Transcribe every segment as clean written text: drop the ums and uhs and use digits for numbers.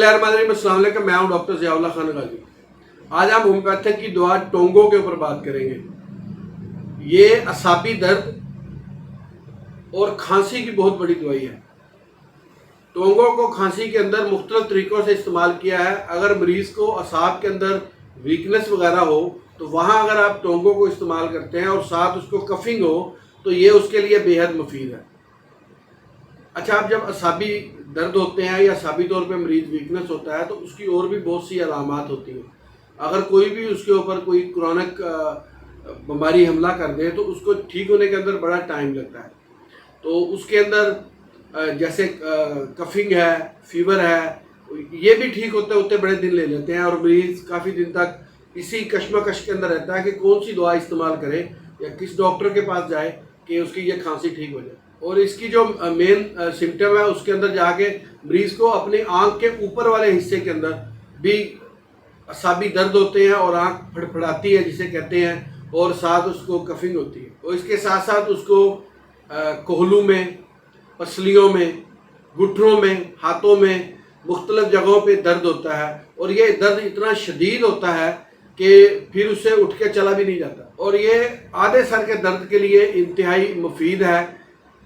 अस्सलाम वालेकुम, मैं हूं डॉक्टर ज़ियाउल्लाह खान गाजी। आज हम होम्योपैथिक की दवा टोंगो के ऊपर बात करेंगे। ये असाबी दर्द और खांसी की बहुत बड़ी दवाई है। टोंगो को खांसी के अंदर मुख्तलिफ तरीक़ों से इस्तेमाल किया है। अगर मरीज़ को असाब के अंदर वीकनेस वगैरह हो तो वहाँ अगर आप टोंगो को इस्तेमाल करते हैं और साथ उसको कफिंग हो तो ये उसके लिए बेहद मुफीद है। अच्छा, आप जब असाबी दर्द होते हैं या असाबी तौर पे मरीज़ वीकनेस होता है तो उसकी और भी बहुत सी अलामात होती हैं। अगर कोई भी उसके ऊपर कोई क्रॉनिक बीमारी हमला कर दे तो उसको ठीक होने के अंदर बड़ा टाइम लगता है। तो उसके अंदर जैसे कफिंग है, फीवर है, ये भी ठीक होते होते बड़े दिन ले लेते हैं और मरीज़ काफ़ी दिन तक इसी कश्मकश के अंदर रहता है कि कौन सी दवा इस्तेमाल करे या किस डॉक्टर के पास जाए कि उसकी ये खांसी ठीक हो जाए। और इसकी जो मेन सिम्टम है उसके अंदर जाके मरीज़ को अपनी आँख के ऊपर वाले हिस्से के अंदर भी असाबी दर्द होते हैं और आँख फड़फड़ाती है जिसे कहते हैं, और साथ उसको कफिंग होती है। और इसके साथ साथ उसको कोहलू में, पसलियों में, घुटनों में, हाथों में, मुख्तलिफ जगहों पे दर्द होता है और ये दर्द इतना शदीद होता है कि फिर उससे उठ के चला भी नहीं जाता। और ये आधे सर के दर्द के लिए इंतहाई मुफीद है।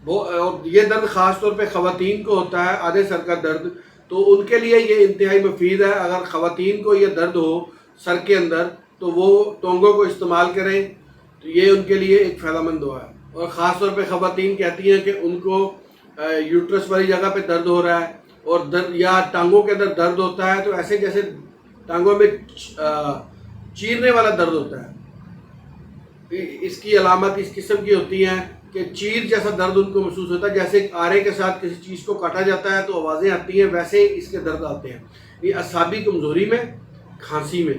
वो और ये दर्द ख़ास तौर पे ख़वातीन को होता है, आधे सर का दर्द, तो उनके लिए ये इंतहाई मुफीद है। अगर ख़वातीन को ये दर्द हो सर के अंदर तो वो टोंगो को इस्तेमाल करें, तो ये उनके लिए एक फ़ायदेमंद दवा है। और ख़ास तौर पे ख़वातीन कहती हैं कि उनको यूट्रस वाली जगह पे दर्द हो रहा है और दर्द या टांगों के अंदर दर्द होता है, तो ऐसे जैसे टांगों में चीरने वाला दर्द होता है। इसकी अलामत इस किस्म की होती हैं कि चीर जैसा दर्द उनको महसूस होता है, जैसे आरे के साथ किसी चीज़ को काटा जाता है तो आवाज़ें आती हैं, वैसे इसके दर्द आते हैं। ये असाबी कमज़ोरी में, खांसी में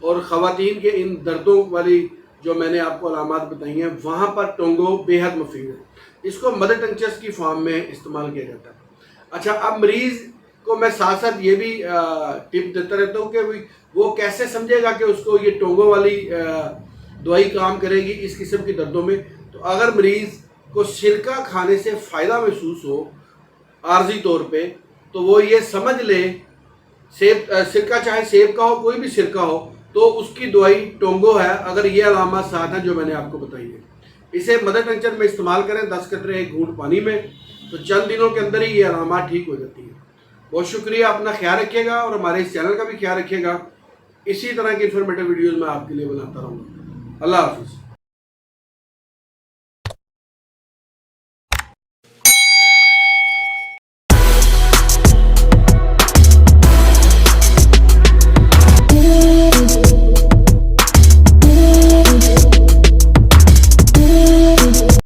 और ख़वातीन के इन दर्दों वाली जो मैंने आपको अलामत बताई हैं वहाँ पर टोंगो बेहद मुफीद है। इसको मदर टंचर्स की फॉर्म में इस्तेमाल किया जाता है। अच्छा, अब मरीज़ को मैं साथ साथ ये भी टिप देता रहता हूँ कि वो कैसे समझेगा कि उसको ये टोंगो वाली दवाई काम करेगी इस किस्म की दर्दों में। तो अगर मरीज़ को सिरका खाने से फ़ायदा महसूस हो आर्जी तौर पे, तो वो ये समझ ले सिरका, चाहे सेब का हो, कोई भी सिरका हो, तो उसकी दवाई टोंगो है। अगर ये अलामत साथ हैं जो मैंने आपको बताई है, इसे मदर टंचर में इस्तेमाल करें 10 कतरे एक घूंट पानी में, तो चंद दिनों के अंदर ही ये अलामत ठीक हो जाती है। बहुत शुक्रिया, अपना ख्याल रखिएगा और हमारे इस चैनल का भी ख्याल रखिएगा। इसी तरह की इंफॉर्मेटिव वीडियोज़ मैं आपके लिए बनाता रहूँगा। अल्लाह हाफिज़।